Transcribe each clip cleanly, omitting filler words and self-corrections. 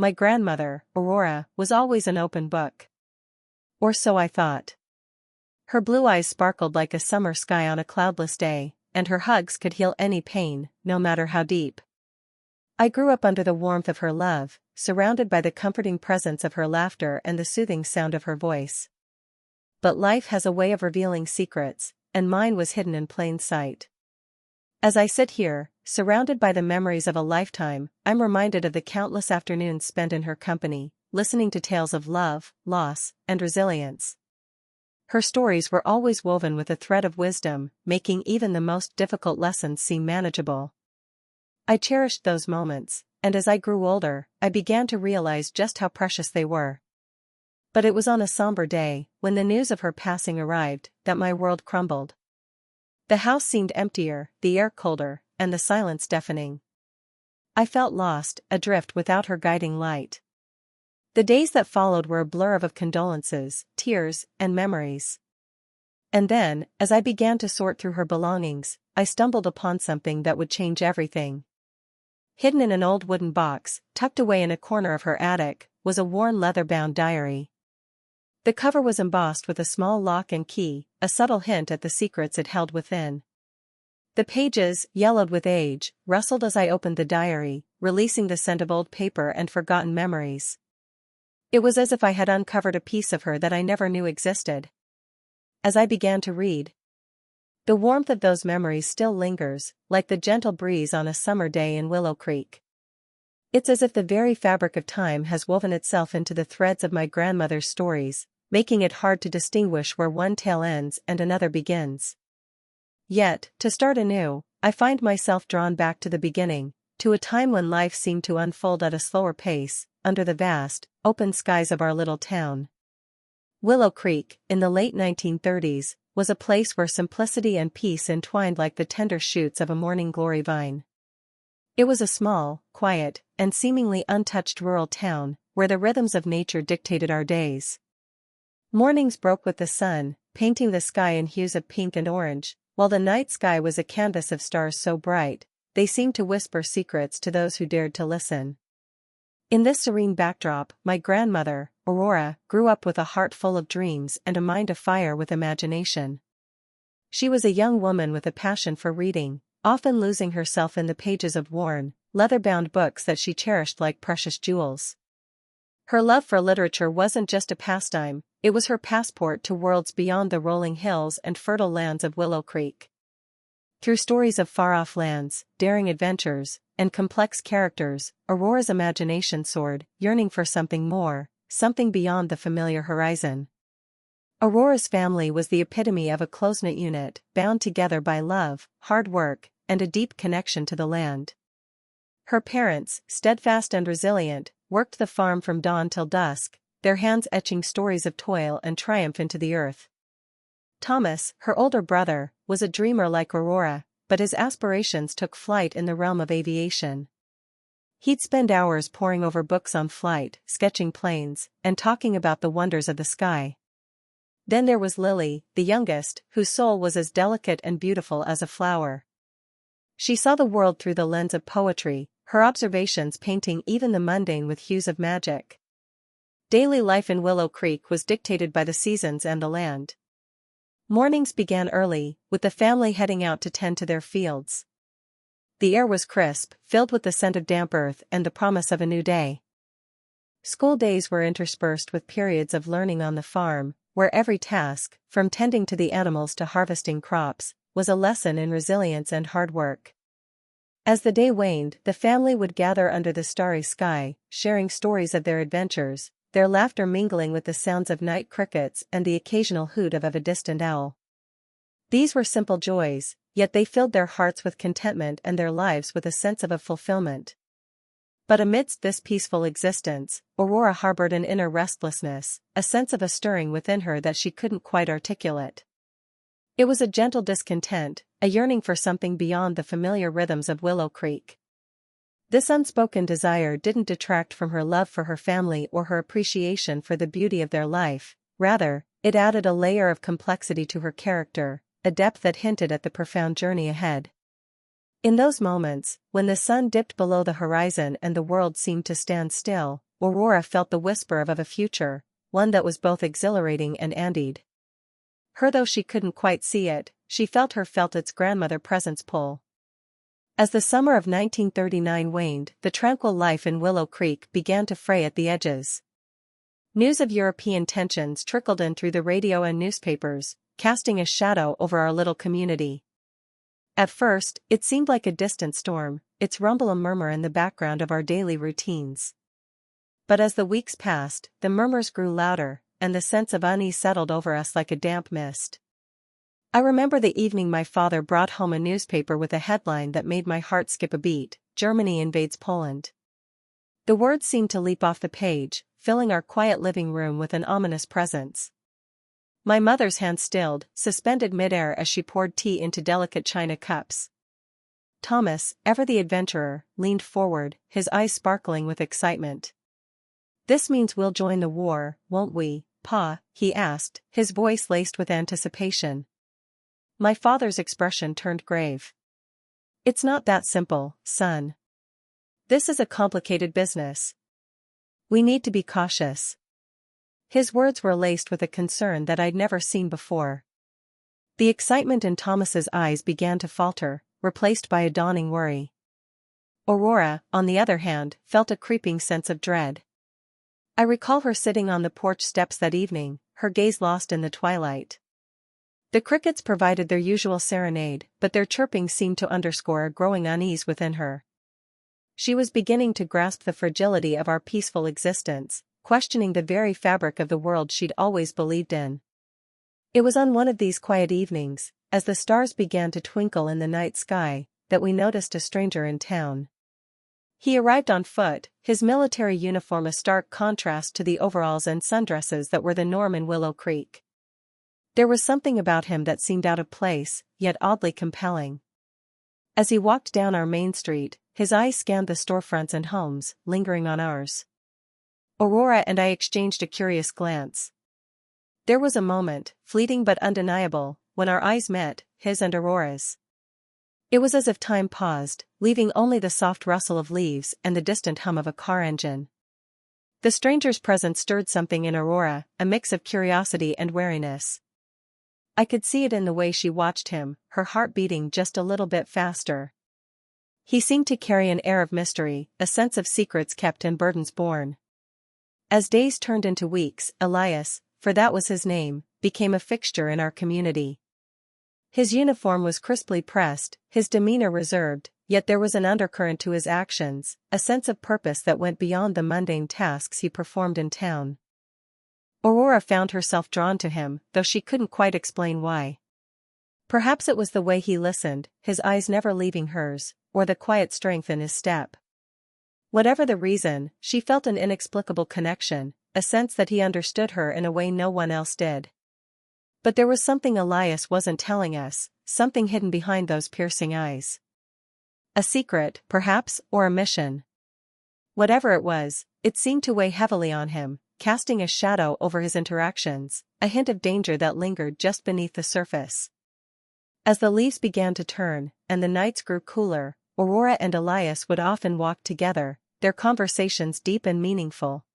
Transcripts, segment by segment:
my grandmother, Aurora, was always an open book. Or so I thought. Her blue eyes sparkled like a summer sky on a cloudless day, and her hugs could heal any pain, no matter how deep. I grew up under the warmth of her love, surrounded by the comforting presence of her laughter and the soothing sound of her voice. But life has a way of revealing secrets, and mine was hidden in plain sight. As I sit here, surrounded by the memories of a lifetime, I'm reminded of the countless afternoons spent in her company, listening to tales of love, loss, and resilience. Her stories were always woven with a thread of wisdom, making even the most difficult lessons seem manageable. I cherished those moments, and as I grew older, I began to realize just how precious they were. But it was on a somber day, when the news of her passing arrived, that my world crumbled. The house seemed emptier, the air colder, and the silence deafening. I felt lost, adrift without her guiding light. The days that followed were a blur of condolences, tears, and memories. And then, as I began to sort through her belongings, I stumbled upon something that would change everything. Hidden in an old wooden box, tucked away in a corner of her attic, was a worn leather-bound diary. The cover was embossed with a small lock and key, a subtle hint at the secrets it held within. The pages, yellowed with age, rustled as I opened the diary, releasing the scent of old paper and forgotten memories. It was as if I had uncovered a piece of her that I never knew existed. As I began to read, the warmth of those memories still lingers, like the gentle breeze on a summer day in Willow Creek. It's as if the very fabric of time has woven itself into the threads of my grandmother's stories, making it hard to distinguish where one tale ends and another begins. Yet, to start anew, I find myself drawn back to the beginning, to a time when life seemed to unfold at a slower pace, under the vast, open skies of our little town. Willow Creek, in the late 1930s, was a place where simplicity and peace entwined like the tender shoots of a morning glory vine. It was a small, quiet, and seemingly untouched rural town, where the rhythms of nature dictated our days. Mornings broke with the sun, painting the sky in hues of pink and orange, while the night sky was a canvas of stars so bright, they seemed to whisper secrets to those who dared to listen. In this serene backdrop, my grandmother, Aurora, grew up with a heart full of dreams and a mind afire with imagination. She was a young woman with a passion for reading, often losing herself in the pages of worn, leather-bound books that she cherished like precious jewels. Her love for literature wasn't just a pastime, it was her passport to worlds beyond the rolling hills and fertile lands of Willow Creek. Through stories of far-off lands, daring adventures, and complex characters, Aurora's imagination soared, yearning for something more, something beyond the familiar horizon. Aurora's family was the epitome of a close-knit unit, bound together by love, hard work, and a deep connection to the land. Her parents, steadfast and resilient, worked the farm from dawn till dusk, their hands etching stories of toil and triumph into the earth. Thomas, her older brother, was a dreamer like Aurora, but his aspirations took flight in the realm of aviation. He'd spend hours poring over books on flight, sketching planes, and talking about the wonders of the sky. Then there was Lily, the youngest, whose soul was as delicate and beautiful as a flower. She saw the world through the lens of poetry, her observations painting even the mundane with hues of magic. Daily life in Willow Creek was dictated by the seasons and the land. Mornings began early, with the family heading out to tend to their fields. The air was crisp, filled with the scent of damp earth and the promise of a new day. School days were interspersed with periods of learning on the farm, where every task, from tending to the animals to harvesting crops, was a lesson in resilience and hard work. As the day waned, the family would gather under the starry sky, sharing stories of their adventures, their laughter mingling with the sounds of night crickets and the occasional hoot of a distant owl. These were simple joys, yet they filled their hearts with contentment and their lives with a sense of fulfillment. But amidst this peaceful existence, Aurora harbored an inner restlessness, a sense of a stirring within her that she couldn't quite articulate. It was a gentle discontent, a yearning for something beyond the familiar rhythms of Willow Creek. This unspoken desire didn't detract from her love for her family or her appreciation for the beauty of their life, rather, it added a layer of complexity to her character, a depth that hinted at the profound journey ahead. In those moments, when the sun dipped below the horizon and the world seemed to stand still, Aurora felt the whisper of a future, one that was both exhilarating and andied. Her though she couldn't quite see it, she felt its grandmother presence pull. As the summer of 1939 waned, the tranquil life in Willow Creek began to fray at the edges. News of European tensions trickled in through the radio and newspapers, casting a shadow over our little community. At first, it seemed like a distant storm, its rumble a murmur in the background of our daily routines. But as the weeks passed, the murmurs grew louder, and the sense of unease settled over us like a damp mist. I remember the evening my father brought home a newspaper with a headline that made my heart skip a beat: Germany invades Poland. The words seemed to leap off the page, filling our quiet living room with an ominous presence. My mother's hand stilled, suspended mid-air as she poured tea into delicate china cups. Thomas, ever the adventurer, leaned forward, his eyes sparkling with excitement. "This means we'll join the war, won't we, Pa?" he asked, his voice laced with anticipation. My father's expression turned grave. "It's not that simple, son. This is a complicated business. We need to be cautious." His words were laced with a concern that I'd never seen before. The excitement in Thomas's eyes began to falter, replaced by a dawning worry. Aurora, on the other hand, felt a creeping sense of dread. I recall her sitting on the porch steps that evening, her gaze lost in the twilight. The crickets provided their usual serenade, but their chirping seemed to underscore a growing unease within her. She was beginning to grasp the fragility of our peaceful existence, questioning the very fabric of the world she'd always believed in. It was on one of these quiet evenings, as the stars began to twinkle in the night sky, that we noticed a stranger in town. He arrived on foot, his military uniform a stark contrast to the overalls and sundresses that were the norm in Willow Creek. There was something about him that seemed out of place, yet oddly compelling. As he walked down our main street, his eyes scanned the storefronts and homes, lingering on ours. Aurora and I exchanged a curious glance. There was a moment, fleeting but undeniable, when our eyes met, his and Aurora's. It was as if time paused, leaving only the soft rustle of leaves and the distant hum of a car engine. The stranger's presence stirred something in Aurora, a mix of curiosity and wariness. I could see it in the way she watched him, her heart beating just a little bit faster. He seemed to carry an air of mystery, a sense of secrets kept and burdens borne. As days turned into weeks, Elias, for that was his name, became a fixture in our community. His uniform was crisply pressed, his demeanor reserved, yet there was an undercurrent to his actions, a sense of purpose that went beyond the mundane tasks he performed in town. Aurora found herself drawn to him, though she couldn't quite explain why. Perhaps it was the way he listened, his eyes never leaving hers, or the quiet strength in his step. Whatever the reason, she felt an inexplicable connection, a sense that he understood her in a way no one else did. But there was something Elias wasn't telling us, something hidden behind those piercing eyes. A secret, perhaps, or a mission. Whatever it was, it seemed to weigh heavily on him, casting a shadow over his interactions, a hint of danger that lingered just beneath the surface. As the leaves began to turn, and the nights grew cooler, Aurora and Elias would often walk together, their conversations deep and meaningful.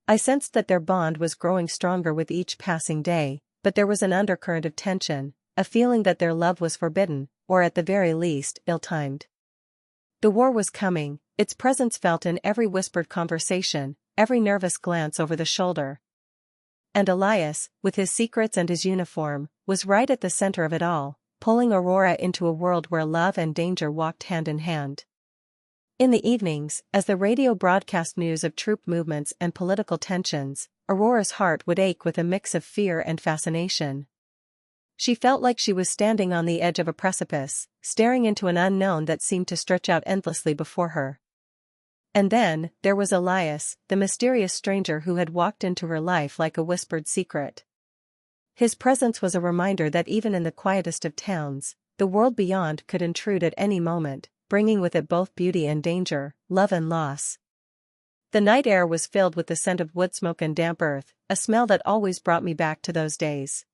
I sensed that their bond was growing stronger with each passing day, but there was an undercurrent of tension, a feeling that their love was forbidden, or at the very least, ill-timed. The war was coming, its presence felt in every whispered conversation, every nervous glance over the shoulder. And Elias, with his secrets and his uniform, was right at the center of it all, pulling Aurora into a world where love and danger walked hand in hand. In the evenings, as the radio broadcast news of troop movements and political tensions, Aurora's heart would ache with a mix of fear and fascination. She felt like she was standing on the edge of a precipice, staring into an unknown that seemed to stretch out endlessly before her. And then, there was Elias, the mysterious stranger who had walked into her life like a whispered secret. His presence was a reminder that even in the quietest of towns, the world beyond could intrude at any moment, bringing with it both beauty and danger, love and loss. The night air was filled with the scent of wood smoke and damp earth, a smell that always brought me back to those days.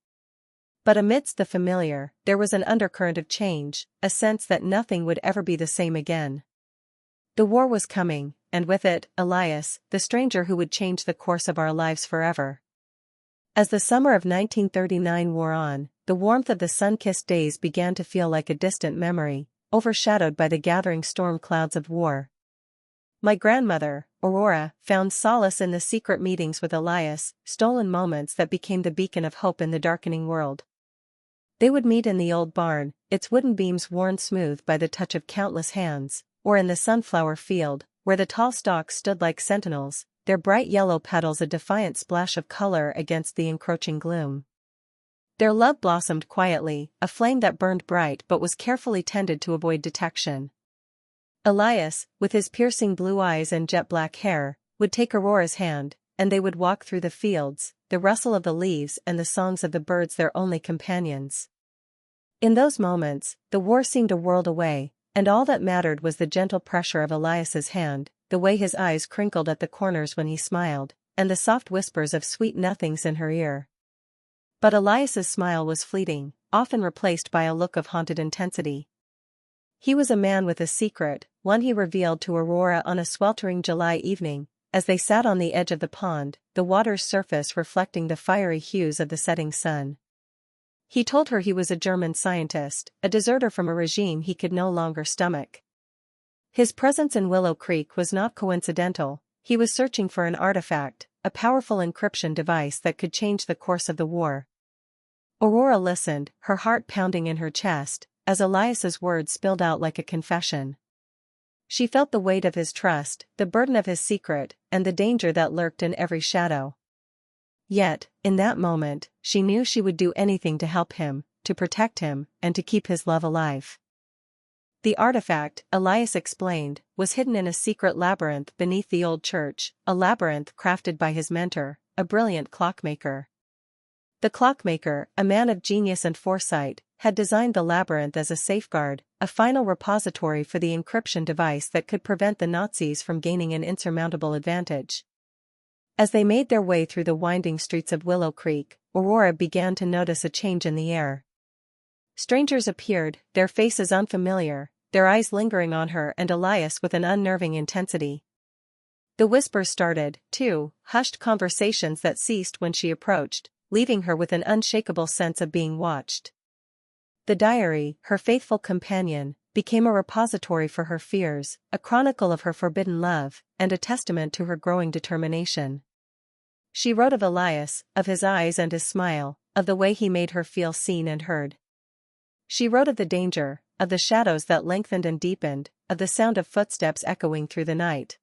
But amidst the familiar, there was an undercurrent of change, a sense that nothing would ever be the same again. The war was coming, and with it, Elias, the stranger who would change the course of our lives forever. As the summer of 1939 wore on, the warmth of the sun-kissed days began to feel like a distant memory, overshadowed by the gathering storm clouds of war. My grandmother, Aurora, found solace in the secret meetings with Elias, stolen moments that became the beacon of hope in the darkening world. They would meet in the old barn, its wooden beams worn smooth by the touch of countless hands, or in the sunflower field, where the tall stalks stood like sentinels, their bright yellow petals a defiant splash of color against the encroaching gloom. Their love blossomed quietly, a flame that burned bright but was carefully tended to avoid detection. Elias, with his piercing blue eyes and jet-black hair, would take Aurora's hand, and they would walk through the fields, the rustle of the leaves and the songs of the birds their only companions. In those moments, the war seemed a world away, and all that mattered was the gentle pressure of Elias's hand, the way his eyes crinkled at the corners when he smiled, and the soft whispers of sweet nothings in her ear. But Elias's smile was fleeting, often replaced by a look of haunted intensity. He was a man with a secret, one he revealed to Aurora on a sweltering July evening, as they sat on the edge of the pond, the water's surface reflecting the fiery hues of the setting sun. He told her he was a German scientist, a deserter from a regime he could no longer stomach. His presence in Willow Creek was not coincidental. He was searching for an artifact, a powerful encryption device that could change the course of the war. Aurora listened, her heart pounding in her chest, as Elias's words spilled out like a confession. She felt the weight of his trust, the burden of his secret, and the danger that lurked in every shadow. Yet, in that moment, she knew she would do anything to help him, to protect him, and to keep his love alive. The artifact, Elias explained, was hidden in a secret labyrinth beneath the old church, a labyrinth crafted by his mentor, a brilliant clockmaker. The clockmaker, a man of genius and foresight, had designed the labyrinth as a safeguard, a final repository for the encryption device that could prevent the Nazis from gaining an insurmountable advantage. As they made their way through the winding streets of Willow Creek, Aurora began to notice a change in the air. Strangers appeared, their faces unfamiliar, their eyes lingering on her and Elias with an unnerving intensity. The whispers started, too, hushed conversations that ceased when she approached, leaving her with an unshakable sense of being watched. The diary, her faithful companion, became a repository for her fears, a chronicle of her forbidden love, and a testament to her growing determination. She wrote of Elias, of his eyes and his smile, of the way he made her feel seen and heard. She wrote of the danger, of the shadows that lengthened and deepened, of the sound of footsteps echoing through the night.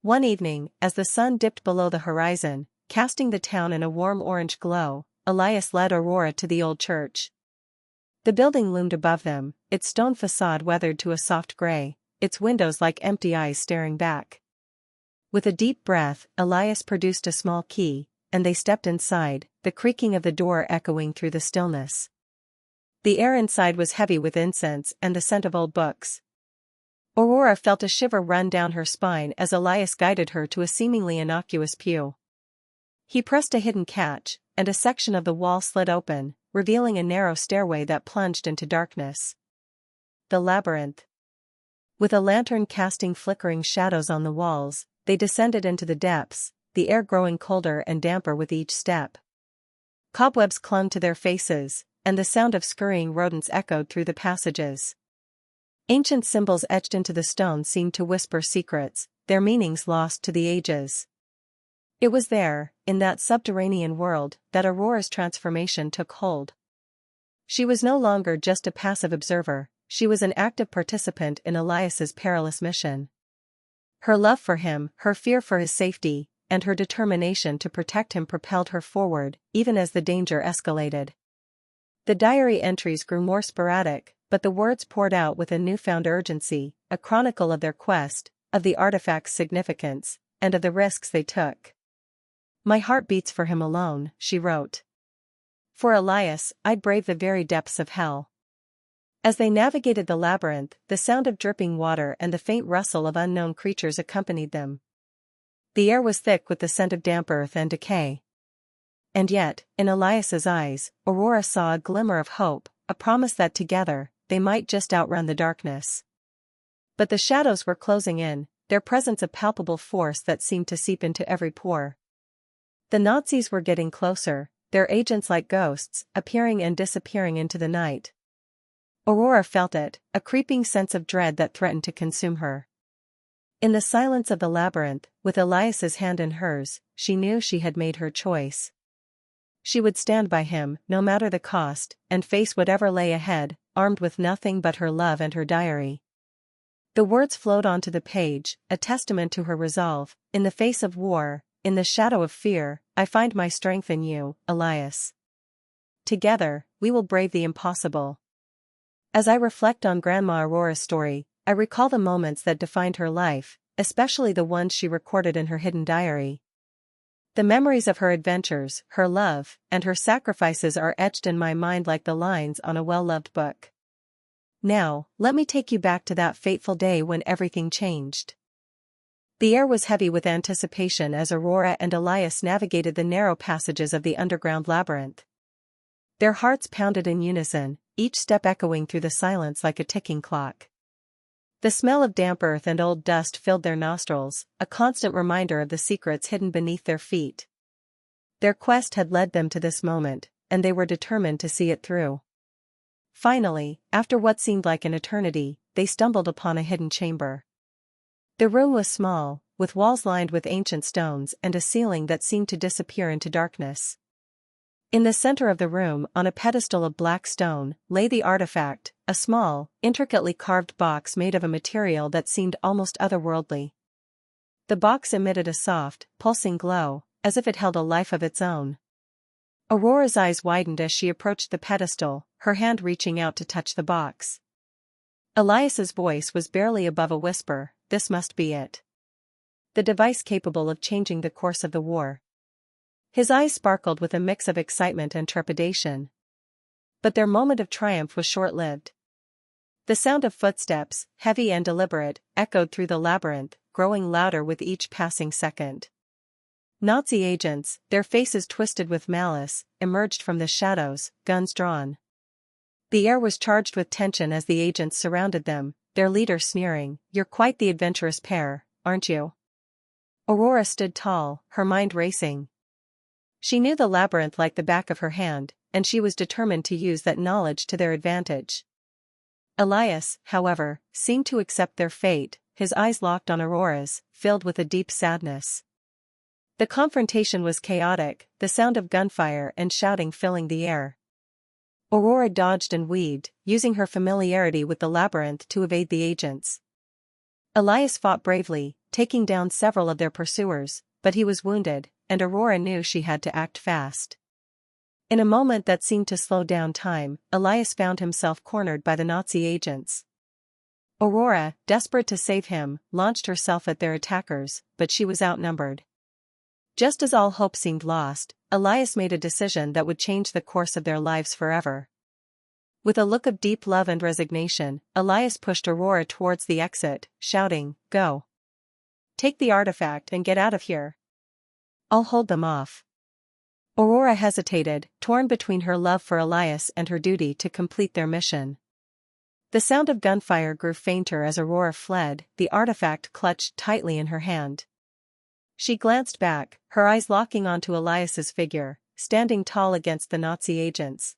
One evening, as the sun dipped below the horizon, casting the town in a warm orange glow, Elias led Aurora to the old church. The building loomed above them, its stone facade weathered to a soft gray, its windows like empty eyes staring back. With a deep breath, Elias produced a small key, and they stepped inside, the creaking of the door echoing through the stillness. The air inside was heavy with incense and the scent of old books. Aurora felt a shiver run down her spine as Elias guided her to a seemingly innocuous pew. He pressed a hidden catch, and a section of the wall slid open, revealing a narrow stairway that plunged into darkness. The labyrinth. With a lantern casting flickering shadows on the walls, they descended into the depths, the air growing colder and damper with each step. Cobwebs clung to their faces, and the sound of scurrying rodents echoed through the passages. Ancient symbols etched into the stone seemed to whisper secrets, their meanings lost to the ages. It was there, in that subterranean world, that Aurora's transformation took hold. She was no longer just a passive observer, she was an active participant in Elias's perilous mission. Her love for him, her fear for his safety, and her determination to protect him propelled her forward, even as the danger escalated. The diary entries grew more sporadic, but the words poured out with a newfound urgency, a chronicle of their quest, of the artifact's significance, and of the risks they took. "My heart beats for him alone," she wrote. "For Elias, I'd brave the very depths of hell." As they navigated the labyrinth, the sound of dripping water and the faint rustle of unknown creatures accompanied them. The air was thick with the scent of damp earth and decay. And yet, in Elias's eyes, Aurora saw a glimmer of hope, a promise that together, they might just outrun the darkness. But the shadows were closing in, their presence a palpable force that seemed to seep into every pore. The Nazis were getting closer, their agents like ghosts, appearing and disappearing into the night. Aurora felt it, a creeping sense of dread that threatened to consume her. In the silence of the labyrinth, with Elias's hand in hers, she knew she had made her choice. She would stand by him, no matter the cost, and face whatever lay ahead, armed with nothing but her love and her diary. The words flowed onto the page, a testament to her resolve. In the face of war, in the shadow of fear, I find my strength in you, Elias. Together, we will brave the impossible. As I reflect on Grandma Aurora's story, I recall the moments that defined her life, especially the ones she recorded in her hidden diary. The memories of her adventures, her love, and her sacrifices are etched in my mind like the lines on a well-loved book. Now, let me take you back to that fateful day when everything changed. The air was heavy with anticipation as Aurora and Elias navigated the narrow passages of the underground labyrinth. Their hearts pounded in unison, each step echoing through the silence like a ticking clock. The smell of damp earth and old dust filled their nostrils, a constant reminder of the secrets hidden beneath their feet. Their quest had led them to this moment, and they were determined to see it through. Finally, after what seemed like an eternity, they stumbled upon a hidden chamber. The room was small, with walls lined with ancient stones and a ceiling that seemed to disappear into darkness. In the center of the room, on a pedestal of black stone, lay the artifact, a small, intricately carved box made of a material that seemed almost otherworldly. The box emitted a soft, pulsing glow, as if it held a life of its own. Aurora's eyes widened as she approached the pedestal, her hand reaching out to touch the box. Elias's voice was barely above a whisper, "This must be it. The device capable of changing the course of the war." His eyes sparkled with a mix of excitement and trepidation. But their moment of triumph was short-lived. The sound of footsteps, heavy and deliberate, echoed through the labyrinth, growing louder with each passing second. Nazi agents, their faces twisted with malice, emerged from the shadows, guns drawn. The air was charged with tension as the agents surrounded them, their leader sneering, "You're quite the adventurous pair, aren't you?" Aurora stood tall, her mind racing. She knew the labyrinth like the back of her hand, and she was determined to use that knowledge to their advantage. Elias, however, seemed to accept their fate, his eyes locked on Aurora's, filled with a deep sadness. The confrontation was chaotic, the sound of gunfire and shouting filling the air. Aurora dodged and weaved, using her familiarity with the labyrinth to evade the agents. Elias fought bravely, taking down several of their pursuers, but he was wounded, and Aurora knew she had to act fast. In a moment that seemed to slow down time, Elias found himself cornered by the Nazi agents. Aurora, desperate to save him, launched herself at their attackers, but she was outnumbered. Just as all hope seemed lost, Elias made a decision that would change the course of their lives forever. With a look of deep love and resignation, Elias pushed Aurora towards the exit, shouting, "Go. Take the artifact and get out of here. I'll hold them off." Aurora hesitated, torn between her love for Elias and her duty to complete their mission. The sound of gunfire grew fainter as Aurora fled, the artifact clutched tightly in her hand. She glanced back, her eyes locking onto Elias's figure, standing tall against the Nazi agents.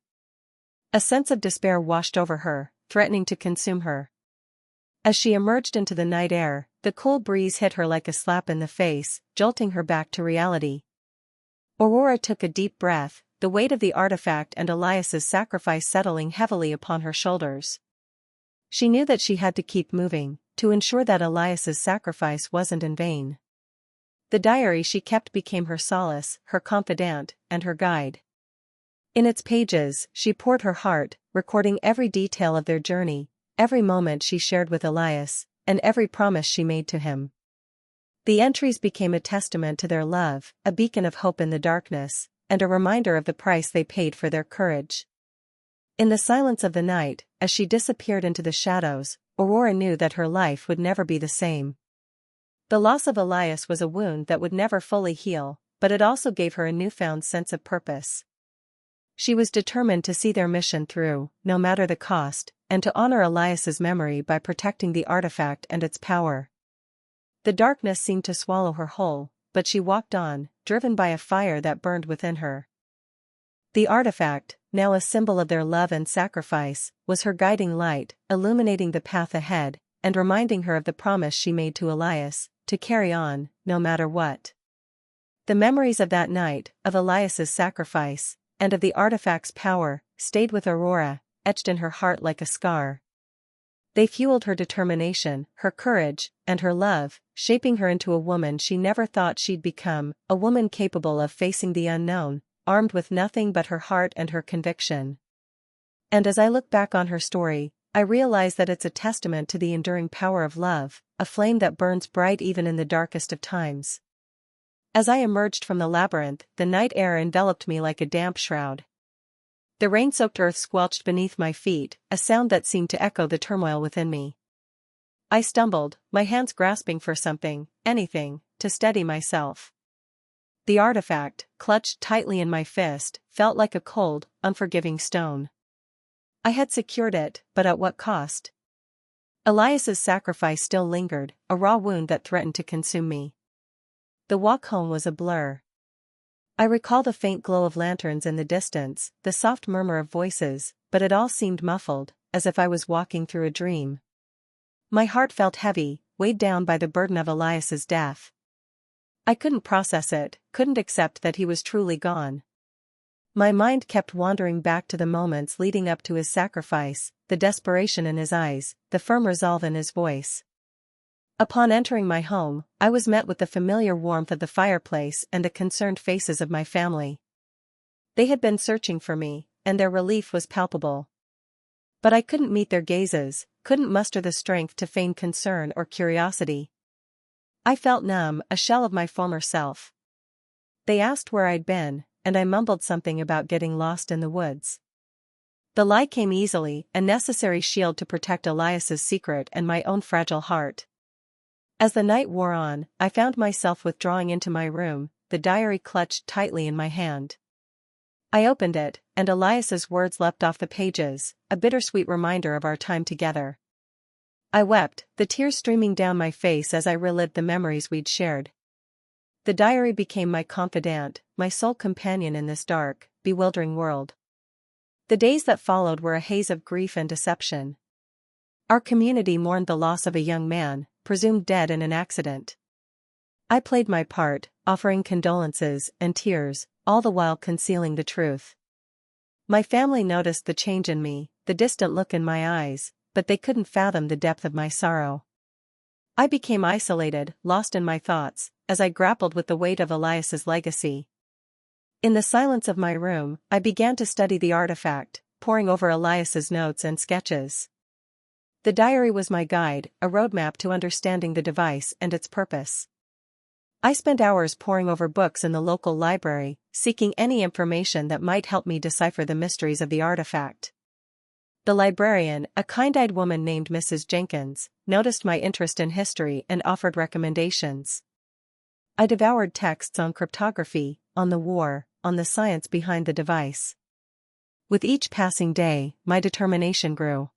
A sense of despair washed over her, threatening to consume her. As she emerged into the night air, the cool breeze hit her like a slap in the face, jolting her back to reality. Aurora took a deep breath, the weight of the artifact and Elias's sacrifice settling heavily upon her shoulders. She knew that she had to keep moving, to ensure that Elias's sacrifice wasn't in vain. The diary she kept became her solace, her confidant, and her guide. In its pages, she poured her heart, recording every detail of their journey, every moment she shared with Elias, and every promise she made to him. The entries became a testament to their love, a beacon of hope in the darkness, and a reminder of the price they paid for their courage. In the silence of the night, as she disappeared into the shadows, Aurora knew that her life would never be the same. The loss of Elias was a wound that would never fully heal, but it also gave her a newfound sense of purpose. She was determined to see their mission through, no matter the cost, and to honor Elias's memory by protecting the artifact and its power. The darkness seemed to swallow her whole, but she walked on, driven by a fire that burned within her. The artifact, now a symbol of their love and sacrifice, was her guiding light, illuminating the path ahead, and reminding her of the promise she made to Elias, to carry on, no matter what. The memories of that night, of Elias's sacrifice, and of the artifact's power, stayed with Aurora, etched in her heart like a scar. They fueled her determination, her courage, and her love, shaping her into a woman she never thought she'd become, a woman capable of facing the unknown, armed with nothing but her heart and her conviction. And as I look back on her story, I realize that it's a testament to the enduring power of love, a flame that burns bright even in the darkest of times. As I emerged from the labyrinth, the night air enveloped me like a damp shroud. The rain-soaked earth squelched beneath my feet, a sound that seemed to echo the turmoil within me. I stumbled, my hands grasping for something, anything, to steady myself. The artifact, clutched tightly in my fist, felt like a cold, unforgiving stone. I had secured it, but at what cost? Elias's sacrifice still lingered, a raw wound that threatened to consume me. The walk home was a blur. I recall the faint glow of lanterns in the distance, the soft murmur of voices, but it all seemed muffled, as if I was walking through a dream. My heart felt heavy, weighed down by the burden of Elias's death. I couldn't process it, couldn't accept that he was truly gone. My mind kept wandering back to the moments leading up to his sacrifice, the desperation in his eyes, the firm resolve in his voice. Upon entering my home, I was met with the familiar warmth of the fireplace and the concerned faces of my family. They had been searching for me, and their relief was palpable. But I couldn't meet their gazes, couldn't muster the strength to feign concern or curiosity. I felt numb, a shell of my former self. They asked where I'd been, and I mumbled something about getting lost in the woods. The lie came easily, a necessary shield to protect Elias's secret and my own fragile heart. As the night wore on, I found myself withdrawing into my room, the diary clutched tightly in my hand. I opened it, and Elias's words leapt off the pages, a bittersweet reminder of our time together. I wept, the tears streaming down my face as I relived the memories we'd shared. The diary became my confidant, my sole companion in this dark, bewildering world. The days that followed were a haze of grief and deception. Our community mourned the loss of a young man, presumed dead in an accident. I played my part, offering condolences and tears, all the while concealing the truth. My family noticed the change in me, the distant look in my eyes, but they couldn't fathom the depth of my sorrow. I became isolated, lost in my thoughts, as I grappled with the weight of Elias's legacy. In the silence of my room, I began to study the artifact, poring over Elias's notes and sketches. The diary was my guide, a roadmap to understanding the device and its purpose. I spent hours poring over books in the local library, seeking any information that might help me decipher the mysteries of the artifact. The librarian, a kind-eyed woman named Mrs. Jenkins, noticed my interest in history and offered recommendations. I devoured texts on cryptography, on the war, on the science behind the device. With each passing day, my determination grew.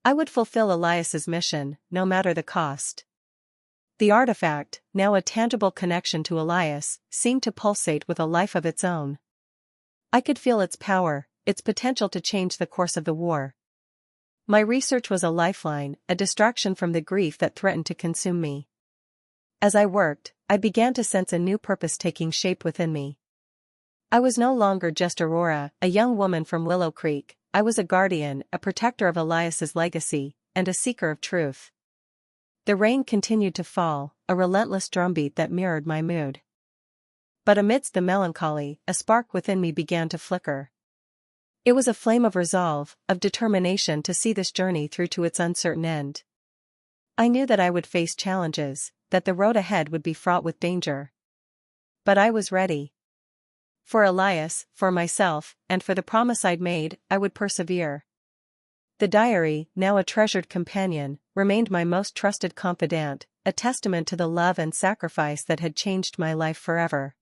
I would fulfill Elias's mission, no matter the cost. The artifact, now a tangible connection to Elias, seemed to pulsate with a life of its own. I could feel its power, its potential to change the course of the war. My research was a lifeline, a distraction from the grief that threatened to consume me. As I worked, I began to sense a new purpose taking shape within me. I was no longer just Aurora, a young woman from Willow Creek. I was a guardian, a protector of Elias's legacy, and a seeker of truth. The rain continued to fall, a relentless drumbeat that mirrored my mood. But amidst the melancholy, a spark within me began to flicker. It was a flame of resolve, of determination to see this journey through to its uncertain end. I knew that I would face challenges, that the road ahead would be fraught with danger. But I was ready. For Elias, for myself, and for the promise I'd made, I would persevere. The diary, now a treasured companion, remained my most trusted confidant, a testament to the love and sacrifice that had changed my life forever.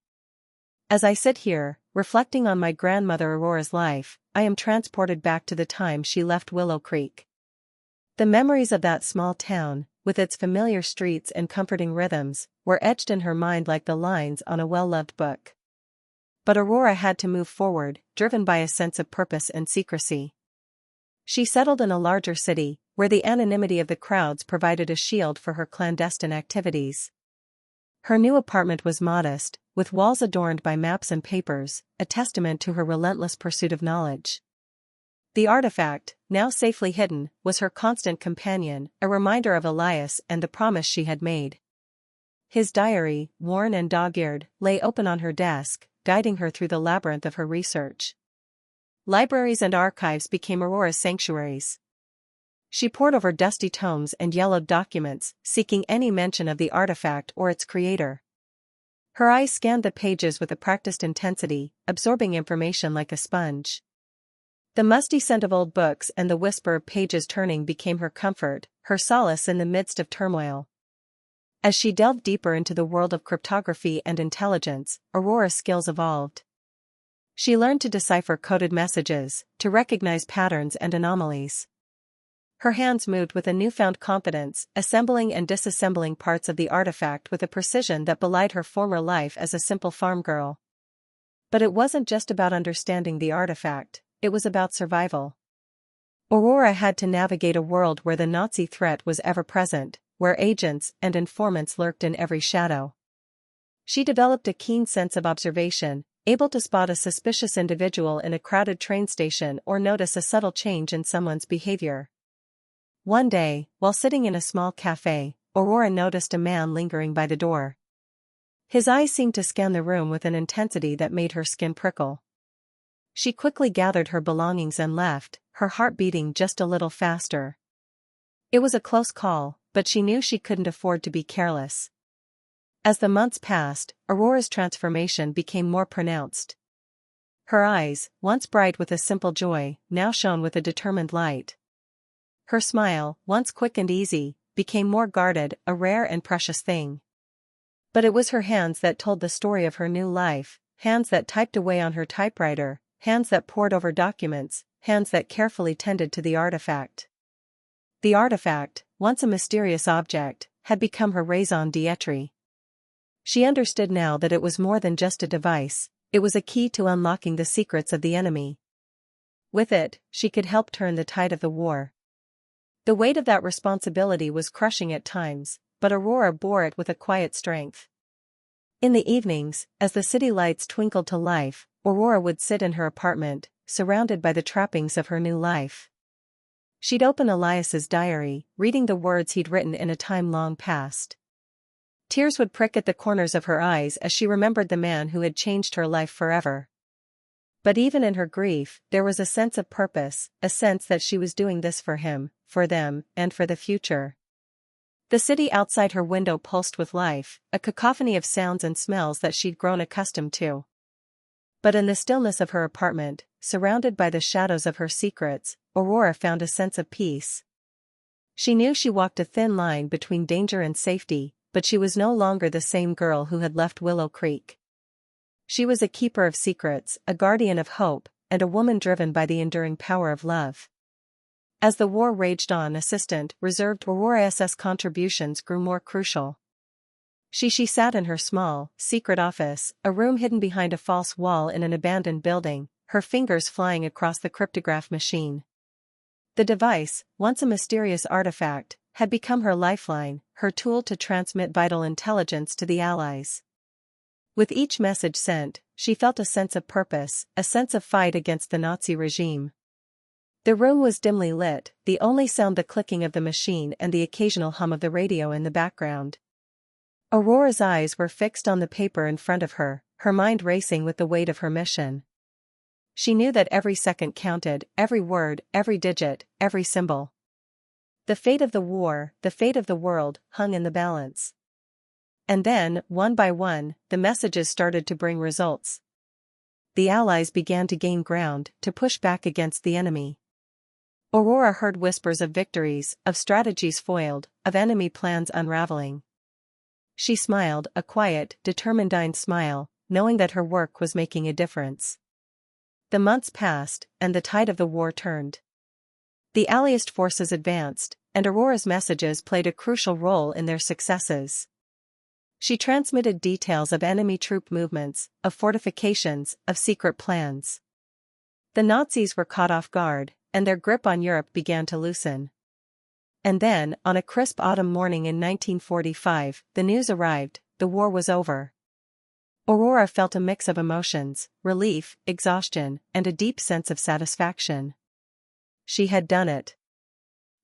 As I sit here, reflecting on my grandmother Aurora's life, I am transported back to the time she left Willow Creek. The memories of that small town, with its familiar streets and comforting rhythms, were etched in her mind like the lines on a well-loved book. But Aurora had to move forward, driven by a sense of purpose and secrecy. She settled in a larger city, where the anonymity of the crowds provided a shield for her clandestine activities. Her new apartment was modest, with walls adorned by maps and papers, a testament to her relentless pursuit of knowledge. The artifact, now safely hidden, was her constant companion, a reminder of Elias and the promise she had made. His diary, worn and dog-eared, lay open on her desk, guiding her through the labyrinth of her research. Libraries and archives became Aurora's sanctuaries. She pored over dusty tomes and yellowed documents, seeking any mention of the artifact or its creator. Her eyes scanned the pages with a practiced intensity, absorbing information like a sponge. The musty scent of old books and the whisper of pages turning became her comfort, her solace in the midst of turmoil. As she delved deeper into the world of cryptography and intelligence, Aurora's skills evolved. She learned to decipher coded messages, to recognize patterns and anomalies. Her hands moved with a newfound confidence, assembling and disassembling parts of the artifact with a precision that belied her former life as a simple farm girl. But it wasn't just about understanding the artifact, it was about survival. Aurora had to navigate a world where the Nazi threat was ever present, where agents and informants lurked in every shadow. She developed a keen sense of observation, able to spot a suspicious individual in a crowded train station or notice a subtle change in someone's behavior. One day, while sitting in a small cafe, Aurora noticed a man lingering by the door. His eyes seemed to scan the room with an intensity that made her skin prickle. She quickly gathered her belongings and left, her heart beating just a little faster. It was a close call, but she knew she couldn't afford to be careless. As the months passed, Aurora's transformation became more pronounced. Her eyes, once bright with a simple joy, now shone with a determined light. Her smile, once quick and easy, became more guarded, a rare and precious thing. But it was her hands that told the story of her new life, hands that typed away on her typewriter, hands that pored over documents, hands that carefully tended to the artifact. The artifact, once a mysterious object, had become her raison d'être. She understood now that it was more than just a device, it was a key to unlocking the secrets of the enemy. With it, she could help turn the tide of the war. The weight of that responsibility was crushing at times, but Aurora bore it with a quiet strength. In the evenings, as the city lights twinkled to life, Aurora would sit in her apartment, surrounded by the trappings of her new life. She'd open Elias's diary, reading the words he'd written in a time long past. Tears would prick at the corners of her eyes as she remembered the man who had changed her life forever. But even in her grief, there was a sense of purpose, a sense that she was doing this for him, for them, and for the future. The city outside her window pulsed with life, a cacophony of sounds and smells that she'd grown accustomed to. But in the stillness of her apartment, surrounded by the shadows of her secrets, Aurora found a sense of peace. She knew she walked a thin line between danger and safety, but she was no longer the same girl who had left Willow Creek. She was a keeper of secrets, a guardian of hope, and a woman driven by the enduring power of love. As the war raged on, reserved Aurora's contributions grew more crucial. She sat in her small, secret office, a room hidden behind a false wall in an abandoned building, her fingers flying across the cryptograph machine. The device, once a mysterious artifact, had become her lifeline, her tool to transmit vital intelligence to the Allies. With each message sent, she felt a sense of purpose, a sense of fight against the Nazi regime. The room was dimly lit, the only sound the clicking of the machine and the occasional hum of the radio in the background. Aurora's eyes were fixed on the paper in front of her, her mind racing with the weight of her mission. She knew that every second counted, every word, every digit, every symbol. The fate of the war, the fate of the world, hung in the balance. And then, one by one, the messages started to bring results. The Allies began to gain ground, to push back against the enemy. Aurora heard whispers of victories, of strategies foiled, of enemy plans unraveling. She smiled, a quiet, determined smile, knowing that her work was making a difference. The months passed, and the tide of the war turned. The Allied forces advanced, and Aurora's messages played a crucial role in their successes. She transmitted details of enemy troop movements, of fortifications, of secret plans. The Nazis were caught off guard, and their grip on Europe began to loosen. And then, on a crisp autumn morning in 1945, the news arrived: the war was over. Aurora felt a mix of emotions: relief, exhaustion, and a deep sense of satisfaction. She had done it.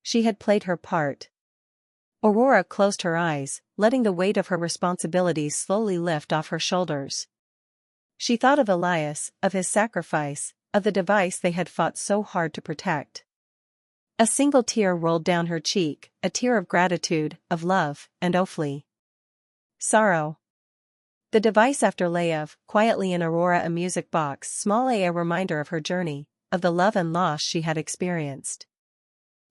She had played her part. Aurora closed her eyes, letting the weight of her responsibilities slowly lift off her shoulders. She thought of Elias, of his sacrifice, of the device they had fought so hard to protect. A single tear rolled down her cheek, a tear of gratitude, of love, and hopefully sorrow. The device after Lev, quietly in Aurora a music box, small a reminder of her journey, of the love and loss she had experienced.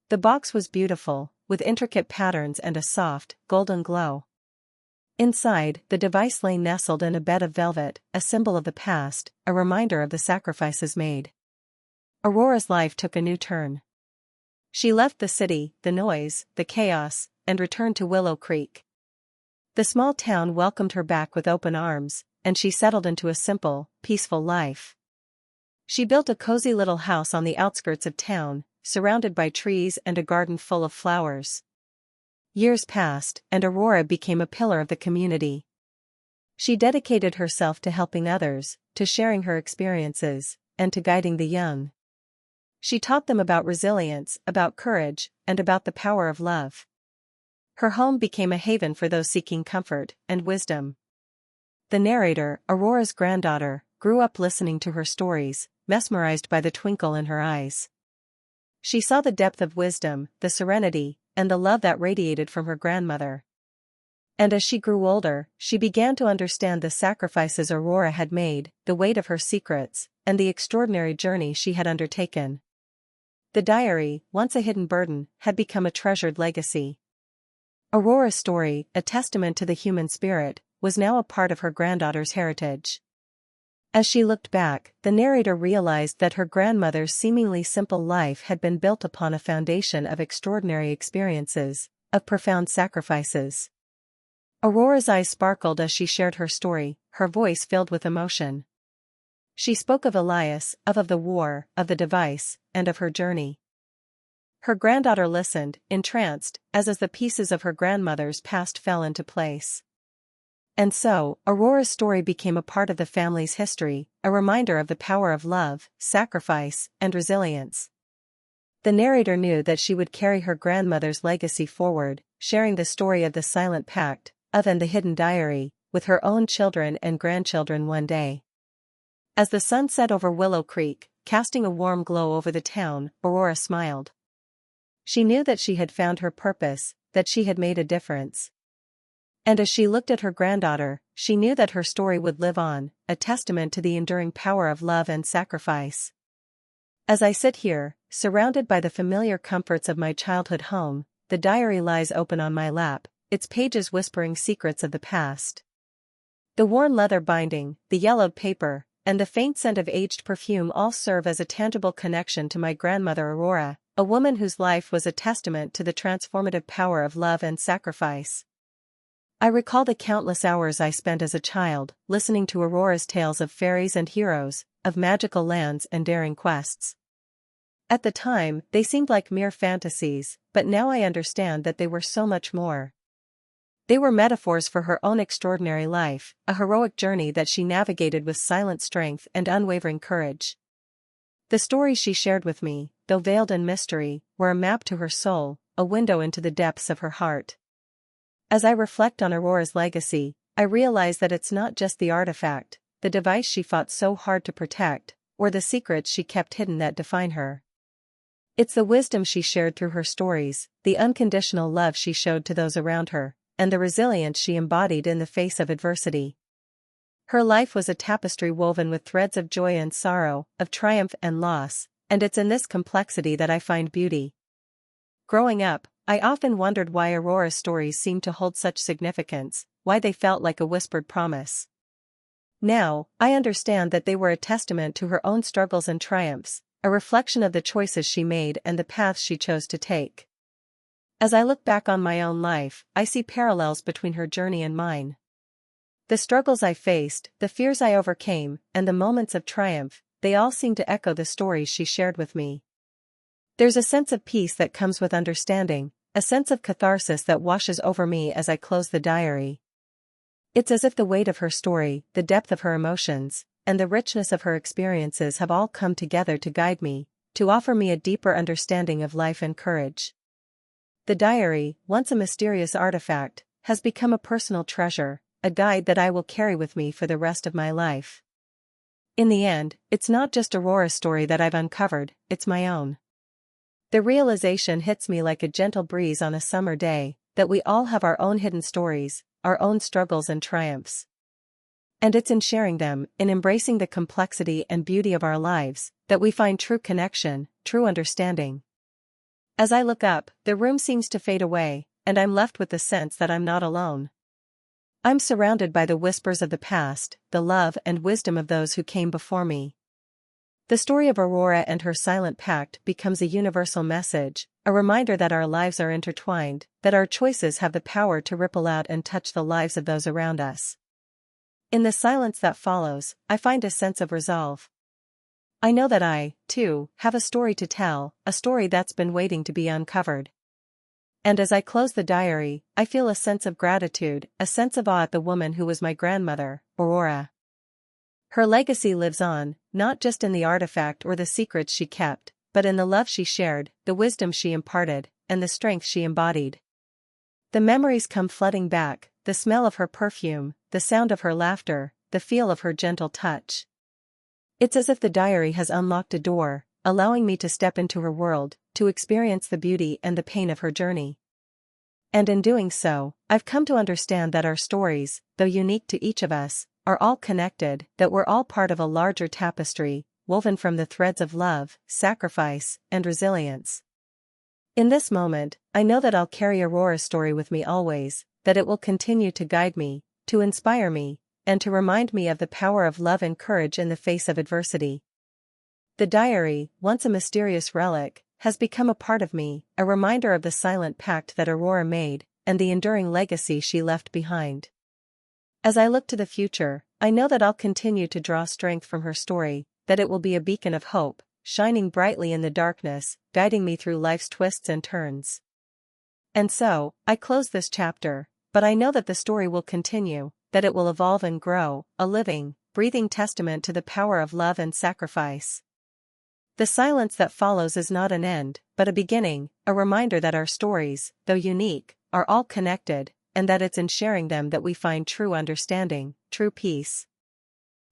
The box was beautiful, with intricate patterns and a soft, golden glow. Inside, the device lay nestled in a bed of velvet, a symbol of the past, a reminder of the sacrifices made. Aurora's life took a new turn. She left the city, the noise, the chaos, and returned to Willow Creek. The small town welcomed her back with open arms, and she settled into a simple, peaceful life. She built a cozy little house on the outskirts of town, surrounded by trees and a garden full of flowers. Years passed, and Aurora became a pillar of the community. She dedicated herself to helping others, to sharing her experiences, and to guiding the young. She taught them about resilience, about courage, and about the power of love. Her home became a haven for those seeking comfort and wisdom. The narrator, Aurora's granddaughter, grew up listening to her stories, mesmerized by the twinkle in her eyes. She saw the depth of wisdom, the serenity, and the love that radiated from her grandmother. And as she grew older, she began to understand the sacrifices Aurora had made, the weight of her secrets, and the extraordinary journey she had undertaken. The diary, once a hidden burden, had become a treasured legacy. Aurora's story, a testament to the human spirit, was now a part of her granddaughter's heritage. As she looked back, the narrator realized that her grandmother's seemingly simple life had been built upon a foundation of extraordinary experiences, of profound sacrifices. Aurora's eyes sparkled as she shared her story, her voice filled with emotion. She spoke of Elias, of the war, of the device, and of her journey. Her granddaughter listened, entranced, as the pieces of her grandmother's past fell into place. And so, Aurora's story became a part of the family's history, a reminder of the power of love, sacrifice, and resilience. The narrator knew that she would carry her grandmother's legacy forward, sharing the story of the silent pact, and the hidden diary, with her own children and grandchildren one day. As the sun set over Willow Creek, casting a warm glow over the town, Aurora smiled. She knew that she had found her purpose, that she had made a difference. And as she looked at her granddaughter, she knew that her story would live on, a testament to the enduring power of love and sacrifice. As I sit here, surrounded by the familiar comforts of my childhood home, the diary lies open on my lap, its pages whispering secrets of the past. The worn leather binding, the yellowed paper, and the faint scent of aged perfume all serve as a tangible connection to my grandmother Aurora, a woman whose life was a testament to the transformative power of love and sacrifice. I recall the countless hours I spent as a child, listening to Aurora's tales of fairies and heroes, of magical lands and daring quests. At the time, they seemed like mere fantasies, but now I understand that they were so much more. They were metaphors for her own extraordinary life, a heroic journey that she navigated with silent strength and unwavering courage. The stories she shared with me, though veiled in mystery, were a map to her soul, a window into the depths of her heart. As I reflect on Aurora's legacy, I realize that it's not just the artifact, the device she fought so hard to protect, or the secrets she kept hidden that define her. It's the wisdom she shared through her stories, the unconditional love she showed to those around her, and the resilience she embodied in the face of adversity. Her life was a tapestry woven with threads of joy and sorrow, of triumph and loss, and it's in this complexity that I find beauty. Growing up, I often wondered why Aurora's stories seemed to hold such significance, why they felt like a whispered promise. Now, I understand that they were a testament to her own struggles and triumphs, a reflection of the choices she made and the paths she chose to take. As I look back on my own life, I see parallels between her journey and mine. The struggles I faced, the fears I overcame, and the moments of triumph, they all seem to echo the stories she shared with me. There's a sense of peace that comes with understanding, a sense of catharsis that washes over me as I close the diary. It's as if the weight of her story, the depth of her emotions, and the richness of her experiences have all come together to guide me, to offer me a deeper understanding of life and courage. The diary, once a mysterious artifact, has become a personal treasure, a guide that I will carry with me for the rest of my life. In the end, it's not just Aurora's story that I've uncovered, it's my own. The realization hits me like a gentle breeze on a summer day, that we all have our own hidden stories, our own struggles and triumphs. And it's in sharing them, in embracing the complexity and beauty of our lives, that we find true connection, true understanding. As I look up, the room seems to fade away, and I'm left with the sense that I'm not alone. I'm surrounded by the whispers of the past, the love and wisdom of those who came before me. The story of Aurora and her silent pact becomes a universal message, a reminder that our lives are intertwined, that our choices have the power to ripple out and touch the lives of those around us. In the silence that follows, I find a sense of resolve. I know that I, too, have a story to tell, a story that's been waiting to be uncovered. And as I close the diary, I feel a sense of gratitude, a sense of awe at the woman who was my grandmother, Aurora. Her legacy lives on, not just in the artifact or the secrets she kept, but in the love she shared, the wisdom she imparted, and the strength she embodied. The memories come flooding back, the smell of her perfume, the sound of her laughter, the feel of her gentle touch. It's as if the diary has unlocked a door, allowing me to step into her world, to experience the beauty and the pain of her journey. And in doing so, I've come to understand that our stories, though unique to each of us, are all connected, that we're all part of a larger tapestry, woven from the threads of love, sacrifice, and resilience. In this moment, I know that I'll carry Aurora's story with me always, that it will continue to guide me, to inspire me, and to remind me of the power of love and courage in the face of adversity. The diary, once a mysterious relic, has become a part of me, a reminder of the silent pact that Aurora made, and the enduring legacy she left behind. As I look to the future, I know that I'll continue to draw strength from her story, that it will be a beacon of hope, shining brightly in the darkness, guiding me through life's twists and turns. And so, I close this chapter, but I know that the story will continue, that it will evolve and grow, a living, breathing testament to the power of love and sacrifice. The silence that follows is not an end, but a beginning, a reminder that our stories, though unique, are all connected, and that it's in sharing them that we find true understanding, true peace.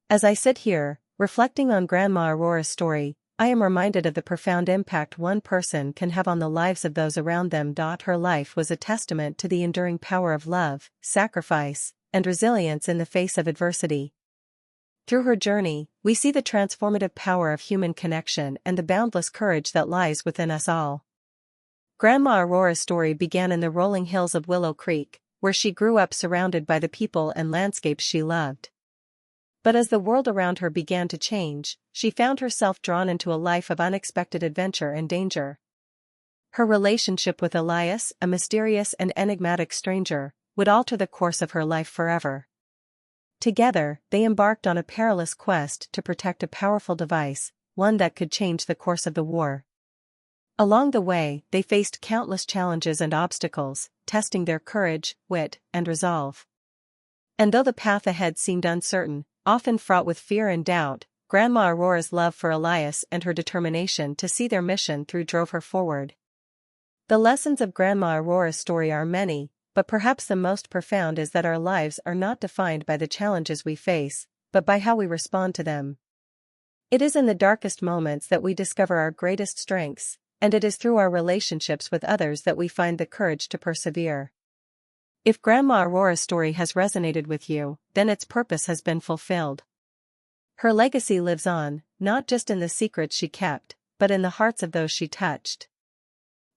As I sit here, reflecting on Grandma Aurora's story, I am reminded of the profound impact one person can have on the lives of those around them. Her life was a testament to the enduring power of love, sacrifice, and resilience in the face of adversity. Through her journey, we see the transformative power of human connection and the boundless courage that lies within us all. Grandma Aurora's story began in the rolling hills of Willow Creek, where she grew up surrounded by the people and landscapes she loved. But as the world around her began to change, she found herself drawn into a life of unexpected adventure and danger. Her relationship with Elias, a mysterious and enigmatic stranger, would alter the course of her life forever. Together, they embarked on a perilous quest to protect a powerful device, one that could change the course of the war. Along the way, they faced countless challenges and obstacles, testing their courage, wit, and resolve. And though the path ahead seemed uncertain, often fraught with fear and doubt, Grandma Aurora's love for Elias and her determination to see their mission through drove her forward. The lessons of Grandma Aurora's story are many, but perhaps the most profound is that our lives are not defined by the challenges we face, but by how we respond to them. It is in the darkest moments that we discover our greatest strengths, and it is through our relationships with others that we find the courage to persevere. If Grandma Aurora's story has resonated with you, then its purpose has been fulfilled. Her legacy lives on, not just in the secrets she kept, but in the hearts of those she touched.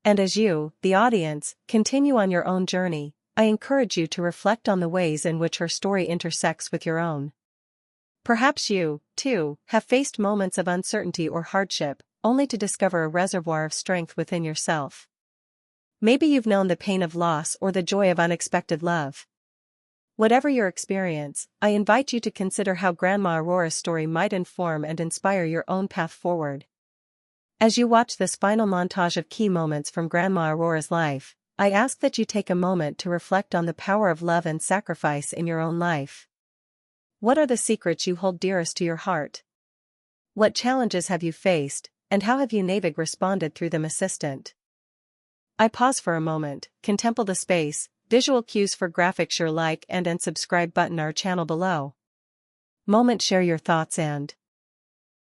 And as you, the audience, continue on your own journey, I encourage you to reflect on the ways in which her story intersects with your own. Perhaps you, too, have faced moments of uncertainty or hardship, only to discover a reservoir of strength within yourself. Maybe you've known the pain of loss or the joy of unexpected love. Whatever your experience, I invite you to consider how Grandma Aurora's story might inform and inspire your own path forward. As you watch this final montage of key moments from Grandma Aurora's life, I ask that you take a moment to reflect on the power of love and sacrifice in your own life. What are the secrets you hold dearest to your heart? What challenges have you faced, and how have you responded through them? I pause for a moment, contemplate the space, visual cues for graphics, your like and subscribe button our channel below. Moment, share your thoughts and